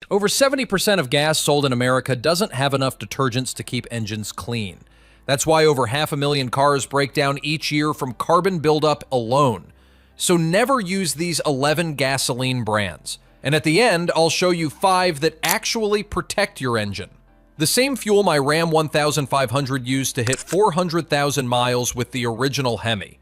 Over 70% of gas sold in America doesn't have enough detergents to keep engines clean. That's why over 500,000 cars break down each year from carbon buildup alone. So never use these 11 gasoline brands. And at the end, I'll show you 5 that actually protect your engine. The same fuel my Ram 1500 used to hit 400,000 miles with the original Hemi.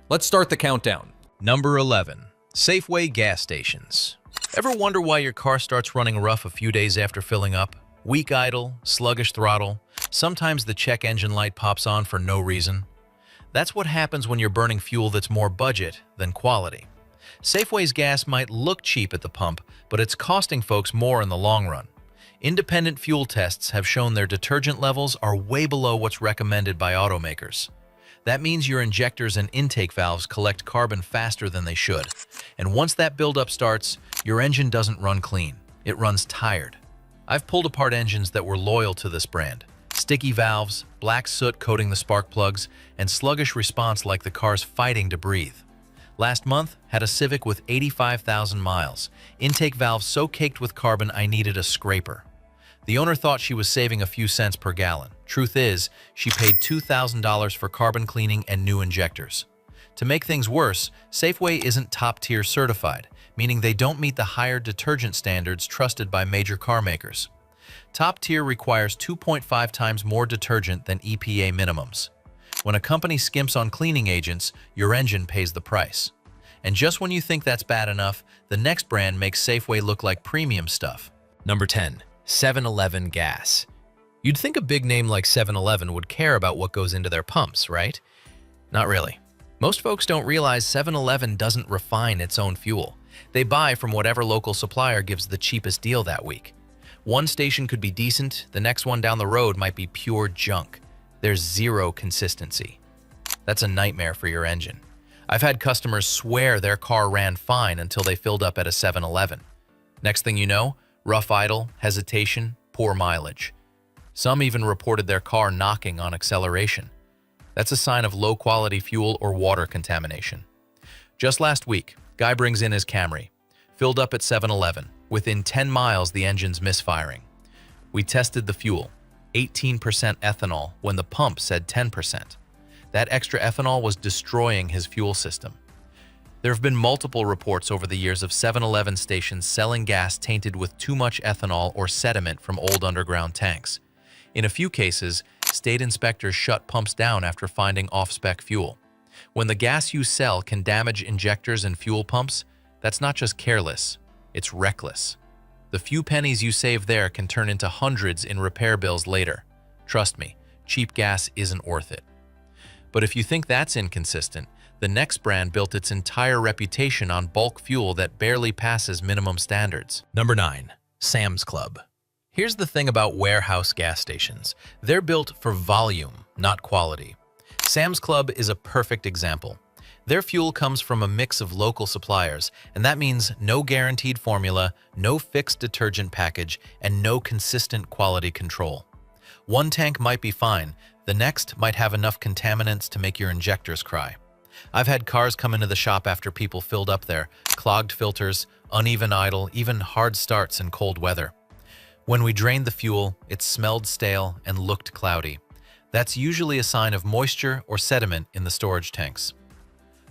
Let's start the countdown. Number 11. Safeway Gas Stations. Ever wonder why your car starts running rough a few days after filling up? Weak idle, sluggish throttle, sometimes the check engine light pops on for no reason. That's what happens when you're burning fuel that's more budget than quality. Safeway's gas might look cheap at the pump, but it's costing folks more in the long run. Independent fuel tests have shown their detergent levels are way below what's recommended by automakers. That means your injectors and intake valves collect carbon faster than they should. And once that buildup starts, your engine doesn't run clean. It runs tired. I've pulled apart engines that were loyal to this brand. Sticky valves, black soot coating the spark plugs, and sluggish response like the car's fighting to breathe. Last month, had a Civic with 85,000 miles. Intake valves so caked with carbon I needed a scraper. The owner thought she was saving a few cents per gallon. Truth is, she paid $2,000 for carbon cleaning and new injectors. To make things worse, Safeway isn't top-tier certified, meaning they don't meet the higher detergent standards trusted by major car makers. Top tier requires 2.5 times more detergent than EPA minimums. When a company skimps on cleaning agents, your engine pays the price. And just when you think that's bad enough, the next brand makes Safeway look like premium stuff. Number 10. 7-Eleven Gas. You'd think a big name like 7-Eleven would care about what goes into their pumps, right? Not really. Most folks don't realize 7-Eleven doesn't refine its own fuel. They buy from whatever local supplier gives the cheapest deal that week. One station could be decent, the next one down the road might be pure junk. There's zero consistency. That's a nightmare for your engine. I've had customers swear their car ran fine until they filled up at a 7-Eleven. Next thing you know, rough idle, hesitation, poor mileage. Some even reported their car knocking on acceleration. That's a sign of low-quality fuel or water contamination. Just last week, guy brings in his Camry, filled up at 7-Eleven. Within 10 miles, the engine's misfiring. We tested the fuel, 18% ethanol when the pump said 10%. That extra ethanol was destroying his fuel system. There have been multiple reports over the years of 7-Eleven stations selling gas tainted with too much ethanol or sediment from old underground tanks. In a few cases, state inspectors shut pumps down after finding off-spec fuel. When the gas you sell can damage injectors and fuel pumps, that's not just careless, it's reckless. The few pennies you save there can turn into hundreds in repair bills later. Trust me, cheap gas isn't worth it. But if you think that's inconsistent, the next brand built its entire reputation on bulk fuel that barely passes minimum standards. Number 9. Sam's Club. Here's the thing about warehouse gas stations. They're built for volume, not quality. Sam's Club is a perfect example. Their fuel comes from a mix of local suppliers, and that means no guaranteed formula, no fixed detergent package, and no consistent quality control. One tank might be fine, the next might have enough contaminants to make your injectors cry. I've had cars come into the shop after people filled up there, clogged filters, uneven idle, even hard starts in cold weather. When we drained the fuel, it smelled stale and looked cloudy. That's usually a sign of moisture or sediment in the storage tanks.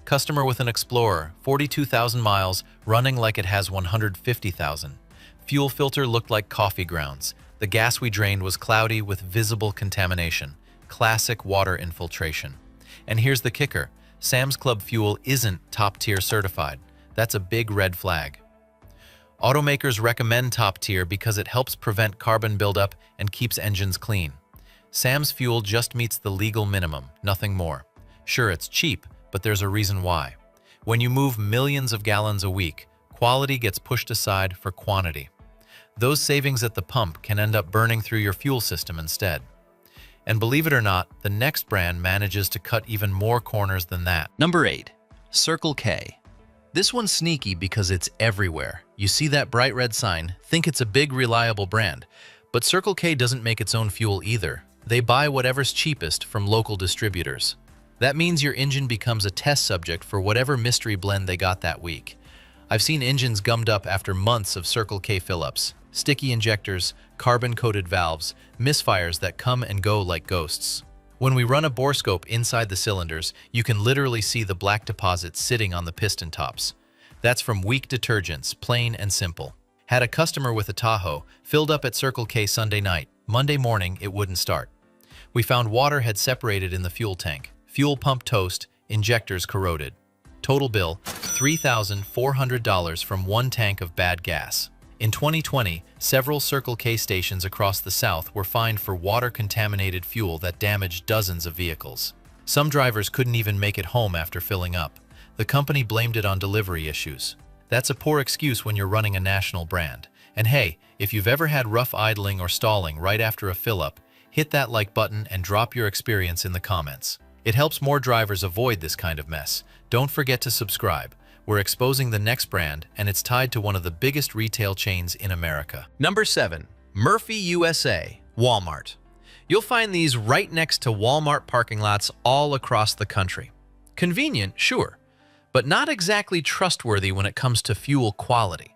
Customer with an Explorer, 42,000 miles, running like it has 150,000. Fuel filter looked like coffee grounds. The gas we drained was cloudy with visible contamination. Classic water infiltration. And here's the kicker. Sam's Club fuel isn't top-tier certified. That's a big red flag. Automakers recommend top tier because it helps prevent carbon buildup and keeps engines clean. Sam's fuel just meets the legal minimum, nothing more. Sure, it's cheap, but there's a reason why. When you move millions of gallons a week, quality gets pushed aside for quantity. Those savings at the pump can end up burning through your fuel system instead. And believe it or not, the next brand manages to cut even more corners than that. Number 8. Circle K. This one's sneaky because it's everywhere. You see that bright red sign, think it's a big, reliable brand. But Circle K doesn't make its own fuel either. They buy whatever's cheapest from local distributors. That means your engine becomes a test subject for whatever mystery blend they got that week. I've seen engines gummed up after months of Circle K fill-ups. sticky injectors, carbon-coated valves, misfires that come and go like ghosts. When we run a borescope inside the cylinders, you can literally see the black deposits sitting on the piston tops. That's from weak detergents, plain and simple. Had a customer with a Tahoe, filled up at Circle K Sunday night. Monday morning, it wouldn't start. We found water had separated in the fuel tank. Fuel pump toast, injectors corroded. Total bill, $3,400 from one tank of bad gas. In 2020, several Circle K stations across the South were fined for water-contaminated fuel that damaged dozens of vehicles. Some drivers couldn't even make it home after filling up. The company blamed it on delivery issues. That's a poor excuse when you're running a national brand. And hey, if you've ever had rough idling or stalling right after a fill-up, hit that like button and drop your experience in the comments. It helps more drivers avoid this kind of mess. Don't forget to subscribe. We're exposing the next brand, and it's tied to one of the biggest retail chains in America. Number 7. Murphy USA, Walmart. You'll find these right next to Walmart parking lots all across the country. Convenient, sure, but not exactly trustworthy when it comes to fuel quality.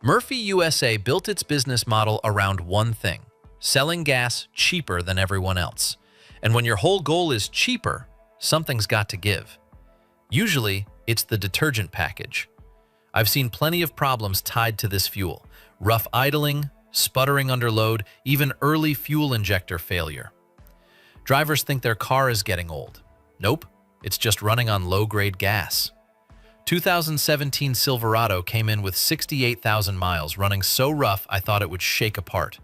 Murphy USA built its business model around one thing: selling gas cheaper than everyone else. And when your whole goal is cheaper, something's got to give. Usually, it's the detergent package. I've seen plenty of problems tied to this fuel: rough idling, sputtering under load, even early fuel injector failure. Drivers think their car is getting old. Nope, it's just running on low-grade gas. 2017 Silverado came in with 68,000 miles, running so rough I thought it would shake apart.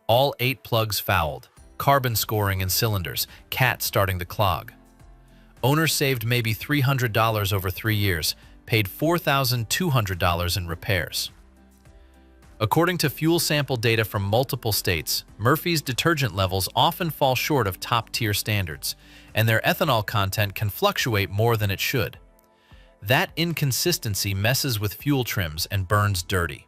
All 8 plugs fouled, carbon scoring in cylinders, cat starting to clog. Owner saved maybe $300 over 3 years, paid $4,200 in repairs. According to fuel sample data from multiple states, Murphy's detergent levels often fall short of top-tier standards, and their ethanol content can fluctuate more than it should. That inconsistency messes with fuel trims and burns dirty.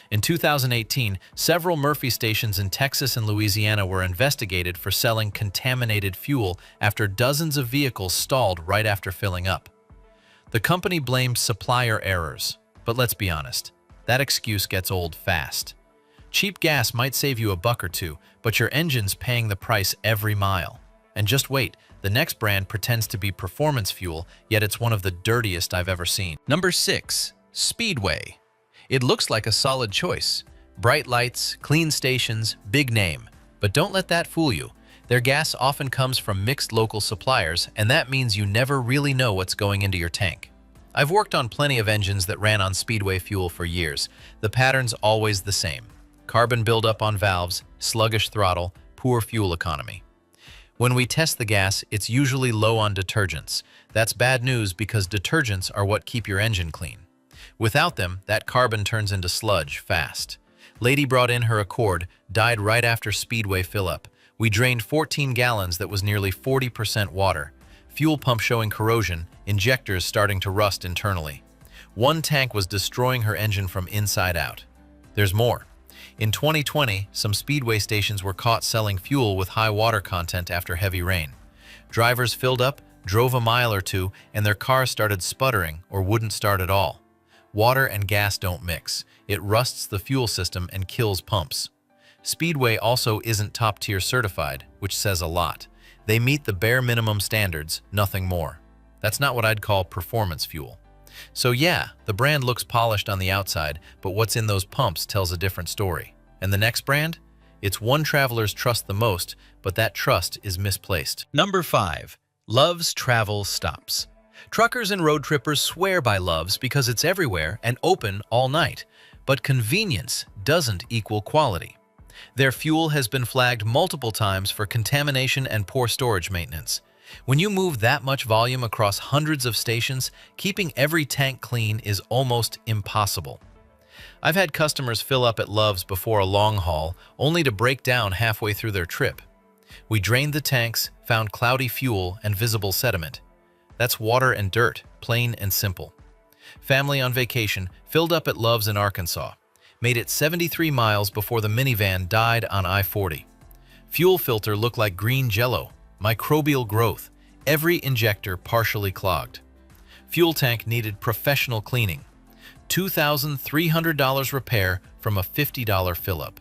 In 2018, several Murphy stations in Texas and Louisiana were investigated for selling contaminated fuel after dozens of vehicles stalled right after filling up. The company blamed supplier errors, but let's be honest, that excuse gets old fast. Cheap gas might save you $1 or $2, but your engine's paying the price every mile. And just wait, the next brand pretends to be performance fuel, yet it's one of the dirtiest I've ever seen. Number 6. Speedway. It looks like a solid choice. Bright lights, clean stations, big name. But don't let that fool you. Their gas often comes from mixed local suppliers, and that means you never really know what's going into your tank. I've worked on plenty of engines that ran on Speedway fuel for years. The pattern's always the same: carbon buildup on valves, sluggish throttle, poor fuel economy. When we test the gas, it's usually low on detergents. That's bad news because detergents are what keep your engine clean. Without them, that carbon turns into sludge fast. Lady brought in her Accord, died right after Speedway fill-up. We drained 14 gallons that was nearly 40% water. Fuel pump showing corrosion, injectors starting to rust internally. One tank was destroying her engine from inside out. There's more. In 2020, some Speedway stations were caught selling fuel with high water content after heavy rain. Drivers filled up, drove a mile or two, and their cars started sputtering or wouldn't start at all. Water and gas don't mix. It rusts the fuel system and kills pumps. Speedway also isn't top-tier certified, which says a lot. They meet the bare minimum standards, nothing more. That's not what I'd call performance fuel. So yeah, the brand looks polished on the outside, but what's in those pumps tells a different story. And the next brand? It's one travelers trust the most, but that trust is misplaced. Number 5. Love's Travel Stops. Truckers and road trippers swear by Love's because it's everywhere and open all night. But convenience doesn't equal quality. Their fuel has been flagged multiple times for contamination and poor storage maintenance. When you move that much volume across hundreds of stations, keeping every tank clean is almost impossible. I've had customers fill up at Love's before a long haul, only to break down halfway through their trip. We drained the tanks, found cloudy fuel and visible sediment. That's water and dirt, plain and simple. Family on vacation filled up at Love's in Arkansas. Made it 73 miles before the minivan died on I-40. Fuel filter looked like green jello, microbial growth, every injector partially clogged. Fuel tank needed professional cleaning. $2,300 repair, from a $50 fill-up.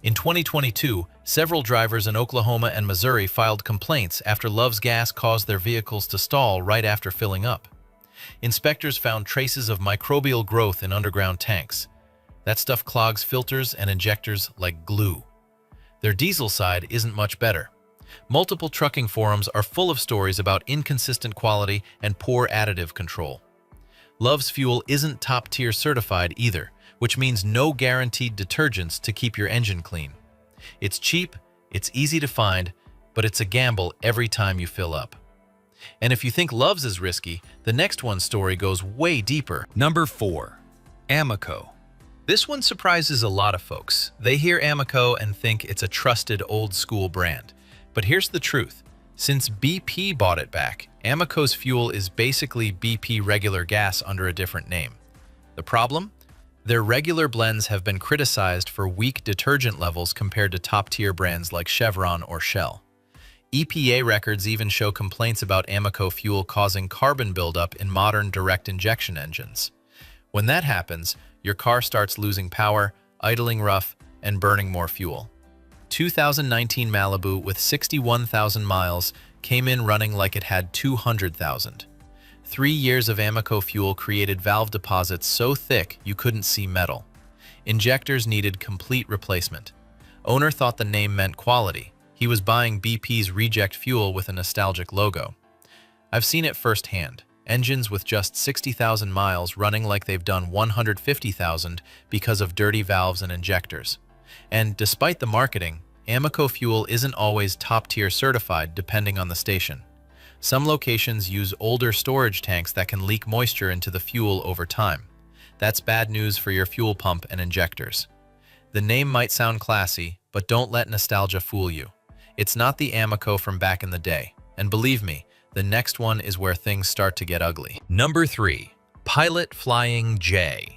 In 2022, several drivers in Oklahoma and Missouri filed complaints after Love's Gas caused their vehicles to stall right after filling up. Inspectors found traces of microbial growth in underground tanks. That stuff clogs filters and injectors like glue. Their diesel side isn't much better. Multiple trucking forums are full of stories about inconsistent quality and poor additive control. Love's fuel isn't top-tier certified either, which means no guaranteed detergents to keep your engine clean. It's cheap, it's easy to find, but it's a gamble every time you fill up. And if you think Love's is risky, the next one's story goes way deeper. Number 4. Amoco. This one surprises a lot of folks. They hear Amoco and think it's a trusted old-school brand. But here's the truth. Since BP bought it back, Amoco's fuel is basically BP regular gas under a different name. The problem? Their regular blends have been criticized for weak detergent levels compared to top-tier brands like Chevron or Shell. EPA records even show complaints about Amoco fuel causing carbon buildup in modern direct injection engines. When that happens, your car starts losing power, idling rough, and burning more fuel. 2019 Malibu with 61,000 miles came in running like it had 200,000. 3 years of Amoco fuel created valve deposits so thick you couldn't see metal. Injectors needed complete replacement. Owner thought the name meant quality. He was buying BP's reject fuel with a nostalgic logo. I've seen it firsthand. Engines with just 60,000 miles running like they've done 150,000 because of dirty valves and injectors. And despite the marketing, Amoco fuel isn't always top-tier certified depending on the station. Some locations use older storage tanks that can leak moisture into the fuel over time. That's bad news for your fuel pump and injectors. The name might sound classy, but don't let nostalgia fool you. It's not the Amoco from back in the day. And believe me, the next one is where things start to get ugly. Number 3. Pilot Flying J.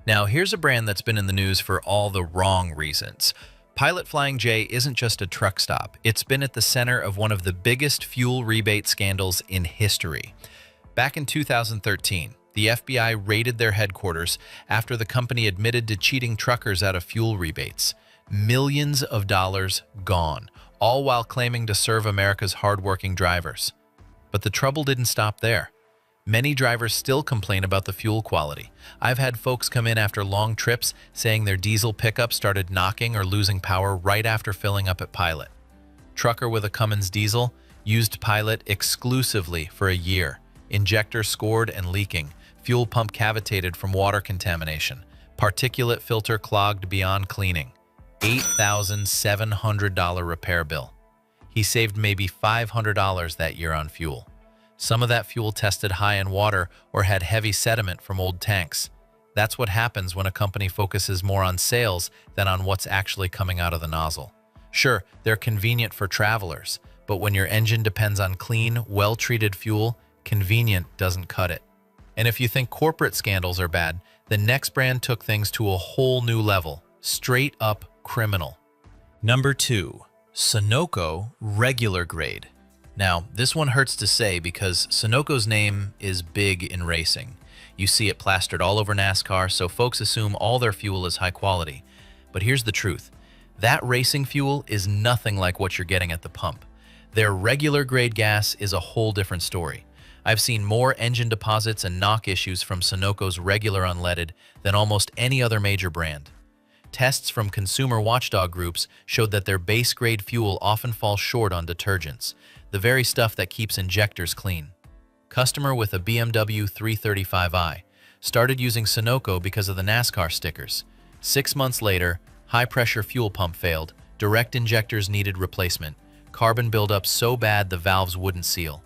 Now, here's a brand that's been in the news for all the wrong reasons. Pilot Flying J isn't just a truck stop. It's been at the center of one of the biggest fuel rebate scandals in history. Back in 2013, the FBI raided their headquarters after the company admitted to cheating truckers out of fuel rebates. Millions of dollars gone, all while claiming to serve America's hardworking drivers. But the trouble didn't stop there. Many drivers still complain about the fuel quality. I've had folks come in after long trips saying their diesel pickup started knocking or losing power right after filling up at Pilot. Trucker with a Cummins diesel used Pilot exclusively for a year. Injector scored and leaking. Fuel pump cavitated from water contamination. Particulate filter clogged beyond cleaning. $8,700 repair bill. He saved maybe $500 that year on fuel. Some of that fuel tested high in water or had heavy sediment from old tanks. That's what happens when a company focuses more on sales than on what's actually coming out of the nozzle. Sure, they're convenient for travelers, but when your engine depends on clean, well-treated fuel, convenient doesn't cut it. And if you think corporate scandals are bad, the next brand took things to a whole new level. Straight up criminal. Number 2. Sunoco Regular Grade. Now, this one hurts to say because Sunoco's name is big in racing. You see it plastered all over NASCAR, so folks assume all their fuel is high quality. But here's the truth. That racing fuel is nothing like what you're getting at the pump. Their regular grade gas is a whole different story. I've seen more engine deposits and knock issues from Sunoco's regular unleaded than almost any other major brand. Tests from consumer watchdog groups showed that their base grade fuel often falls short on detergents, the very stuff that keeps injectors clean. Customer with a BMW 335i started using Sunoco because of the NASCAR stickers. 6 months later, high-pressure fuel pump failed, direct injectors needed replacement, carbon buildup so bad the valves wouldn't seal.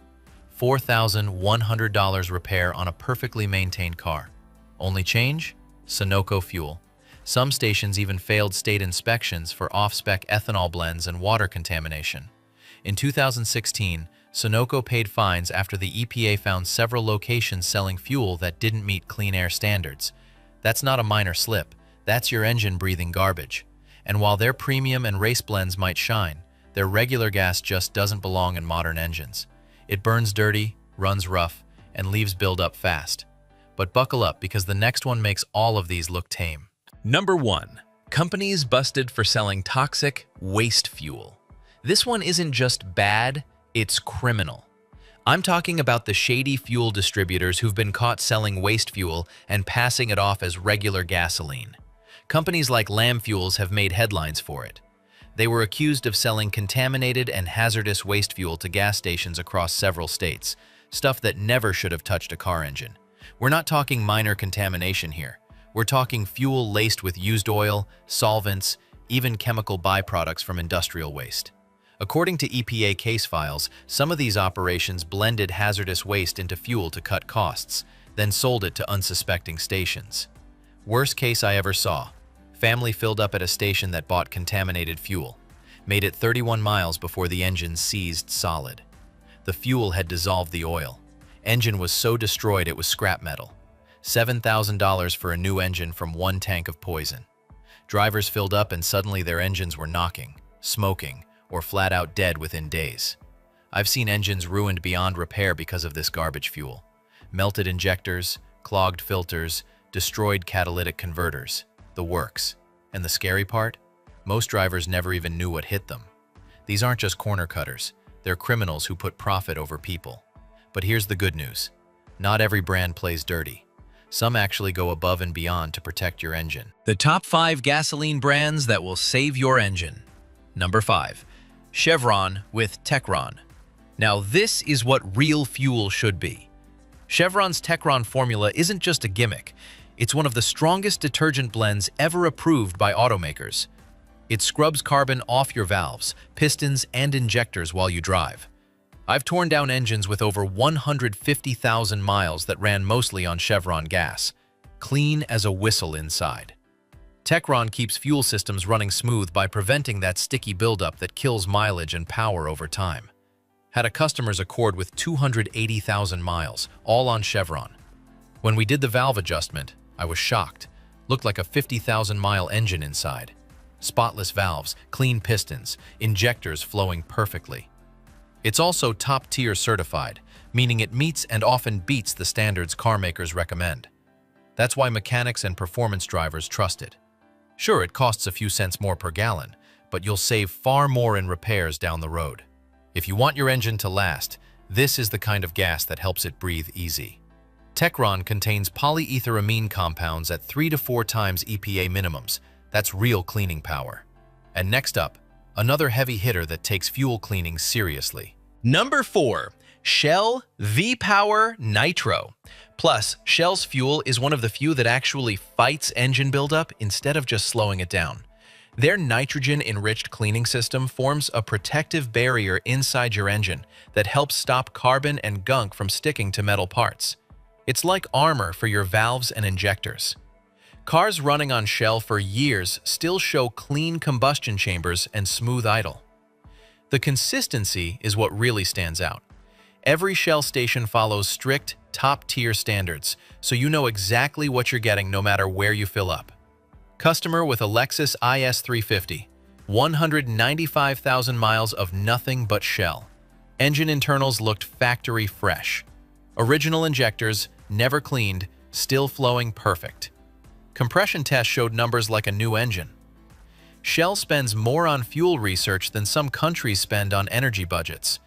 $4,100 repair on a perfectly maintained car. Only change? Sunoco fuel. Some stations even failed state inspections for off-spec ethanol blends and water contamination. In 2016, Sunoco paid fines after the EPA found several locations selling fuel that didn't meet clean air standards. That's not a minor slip. That's your engine breathing garbage. And while their premium and race blends might shine, their regular gas just doesn't belong in modern engines. It burns dirty, runs rough, and leaves buildup fast. But buckle up because the next one makes all of these look tame. Number 1. Companies busted for selling toxic waste fuel. This one isn't just bad, it's criminal. I'm talking about the shady fuel distributors who've been caught selling waste fuel and passing it off as regular gasoline. Companies like Lamb Fuels have made headlines for it. They were accused of selling contaminated and hazardous waste fuel to gas stations across several states, stuff that never should have touched a car engine. We're not talking minor contamination here. We're talking fuel laced with used oil, solvents, even chemical byproducts from industrial waste. According to EPA case files, some of these operations blended hazardous waste into fuel to cut costs, then sold it to unsuspecting stations. Worst case I ever saw. Family filled up at a station that bought contaminated fuel. Made it 31 miles before the engine seized solid. The fuel had dissolved the oil. Engine was so destroyed it was scrap metal. $7,000 for a new engine from one tank of poison. Drivers filled up and suddenly their engines were knocking, smoking, or flat out dead within days. I've seen engines ruined beyond repair because of this garbage fuel. Melted injectors, clogged filters, destroyed catalytic converters, the works. And the scary part? Most drivers never even knew what hit them. These aren't just corner cutters, they're criminals who put profit over people. But here's the good news. Not every brand plays dirty. Some actually go above and beyond to protect your engine. The top 5 gasoline brands that will save your engine. Number 5. Chevron with Techron. Now this is what real fuel should be. Chevron's Techron formula isn't just a gimmick. It's one of the strongest detergent blends ever approved by automakers. It scrubs carbon off your valves, pistons, and injectors while you drive. I've torn down engines with over 150,000 miles that ran mostly on Chevron gas. Clean as a whistle inside. Techron keeps fuel systems running smooth by preventing that sticky buildup that kills mileage and power over time. Had a customer's Accord with 280,000 miles, all on Chevron. When we did the valve adjustment, I was shocked. Looked like a 50,000-mile engine inside. Spotless valves, clean pistons, injectors flowing perfectly. It's also top-tier certified, meaning it meets and often beats the standards car makers recommend. That's why mechanics and performance drivers trust it. Sure, it costs a few cents more per gallon, but you'll save far more in repairs down the road. If you want your engine to last, this is the kind of gas that helps it breathe easy. Techron contains polyetheramine compounds at 3 to 4 times EPA minimums. That's real cleaning power. And next up, another heavy hitter that takes fuel cleaning seriously. Number 4. Shell V-Power Nitro. Plus, Shell's fuel is one of the few that actually fights engine buildup instead of just slowing it down. Their nitrogen-enriched cleaning system forms a protective barrier inside your engine that helps stop carbon and gunk from sticking to metal parts. It's like armor for your valves and injectors. Cars running on Shell for years still show clean combustion chambers and smooth idle. The consistency is what really stands out. Every Shell station follows strict, top-tier standards, so you know exactly what you're getting no matter where you fill up. Customer with a Lexus IS 350, 195,000 miles of nothing but Shell. Engine internals looked factory fresh. Original injectors, never cleaned, still flowing perfect. Compression tests showed numbers like a new engine. Shell spends more on fuel research than some countries spend on energy budgets.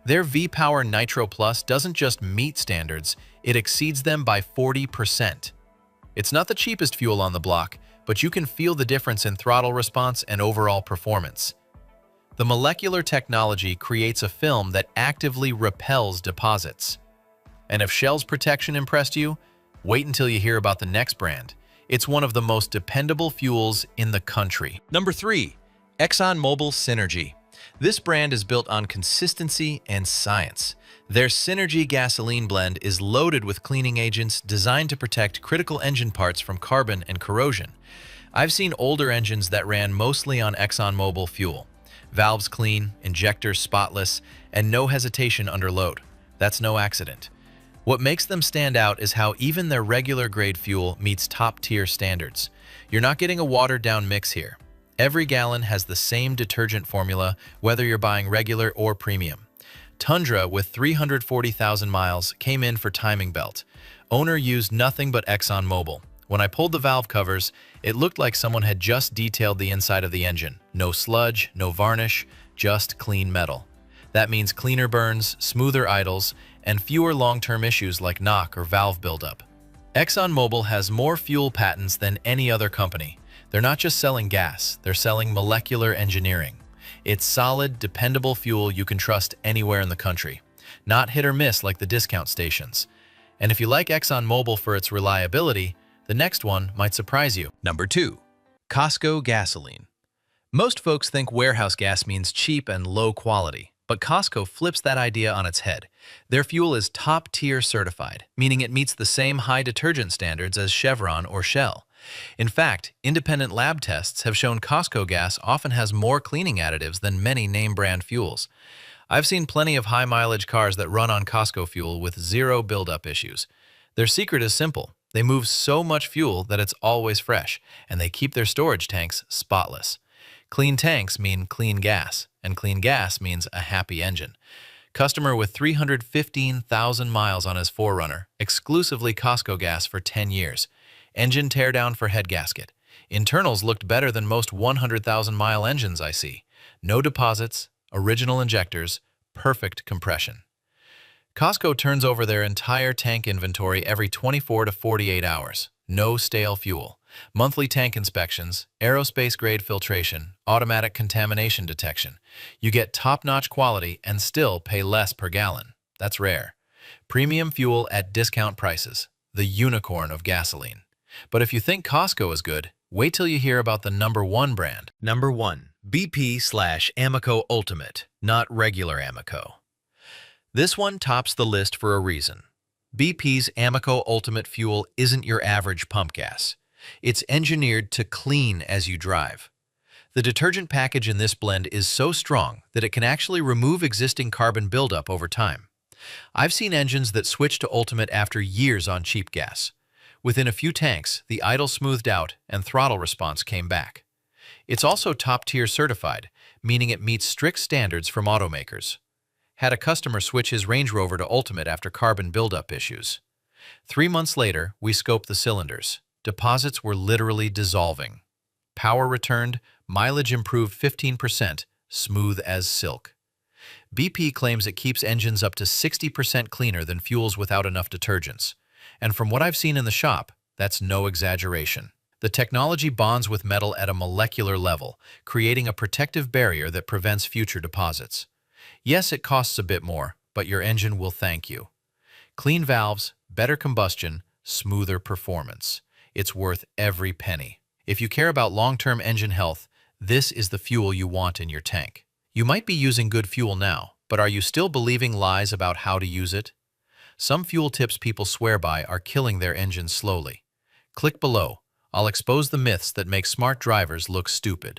Their V-Power Nitro Plus doesn't just meet standards, it exceeds them by 40%. It's not the cheapest fuel on the block, but you can feel the difference in throttle response and overall performance. The molecular technology creates a film that actively repels deposits. And if Shell's protection impressed you, wait until you hear about the next brand. It's one of the most dependable fuels in the country. Number 3. ExxonMobil Synergy. This brand is built on consistency and science. Their Synergy gasoline blend is loaded with cleaning agents designed to protect critical engine parts from carbon and corrosion. I've seen older engines that ran mostly on ExxonMobil fuel. Valves clean, injectors spotless, and no hesitation under load. That's no accident. What makes them stand out is how even their regular grade fuel meets top-tier standards. You're not getting a watered-down mix here. Every gallon has the same detergent formula, whether you're buying regular or premium. Tundra, with 340,000 miles, came in for timing belt. Owner used nothing but ExxonMobil. When I pulled the valve covers, it looked like someone had just detailed the inside of the engine. No sludge, no varnish, just clean metal. That means cleaner burns, smoother idles, and fewer long-term issues like knock or valve buildup. ExxonMobil has more fuel patents than any other company. They're not just selling gas, they're selling molecular engineering. It's solid, dependable fuel you can trust anywhere in the country. Not hit or miss like the discount stations. And if you like ExxonMobil for its reliability, the next one might surprise you. Number 2. Costco gasoline. Most folks think warehouse gas means cheap and low quality, but Costco flips that idea on its head. Their fuel is top-tier certified, meaning it meets the same high detergent standards as Chevron or Shell. In fact, independent lab tests have shown Costco gas often has more cleaning additives than many name-brand fuels. I've seen plenty of high-mileage cars that run on Costco fuel with zero buildup issues. Their secret is simple. They move so much fuel that it's always fresh, and they keep their storage tanks spotless. Clean tanks mean clean gas, and clean gas means a happy engine. Customer with 315,000 miles on his 4Runner, exclusively Costco gas for 10 years. Engine teardown for head gasket. Internals looked better than most 100,000-mile engines I see. No deposits, original injectors, perfect compression. Costco turns over their entire tank inventory every 24 to 48 hours. No stale fuel. Monthly tank inspections, aerospace-grade filtration, automatic contamination detection. You get top-notch quality and still pay less per gallon. That's rare. Premium fuel at discount prices. The unicorn of gasoline. But if you think Costco is good, wait till you hear about the number 1 brand. Number 1. BP/Amoco Ultimate, not regular Amoco. This one tops the list for a reason. BP's Amoco Ultimate fuel isn't your average pump gas. It's engineered to clean as you drive. The detergent package in this blend is so strong that it can actually remove existing carbon buildup over time. I've seen engines that switch to Ultimate after years on cheap gas. Within a few tanks, the idle smoothed out and throttle response came back. It's also top-tier certified, meaning it meets strict standards from automakers. Had a customer switch his Range Rover to Ultimate after carbon buildup issues. 3 months later, we scoped the cylinders. Deposits were literally dissolving. Power returned, mileage improved 15%, smooth as silk. BP claims it keeps engines up to 60% cleaner than fuels without enough detergents. And from what I've seen in the shop, that's no exaggeration. The technology bonds with metal at a molecular level, creating a protective barrier that prevents future deposits. Yes, it costs a bit more, but your engine will thank you. Clean valves, better combustion, smoother performance. It's worth every penny. If you care about long-term engine health, this is the fuel you want in your tank. You might be using good fuel now, but are you still believing lies about how to use it? Some fuel tips people swear by are killing their engines slowly. Click below. I'll expose the myths that make smart drivers look stupid.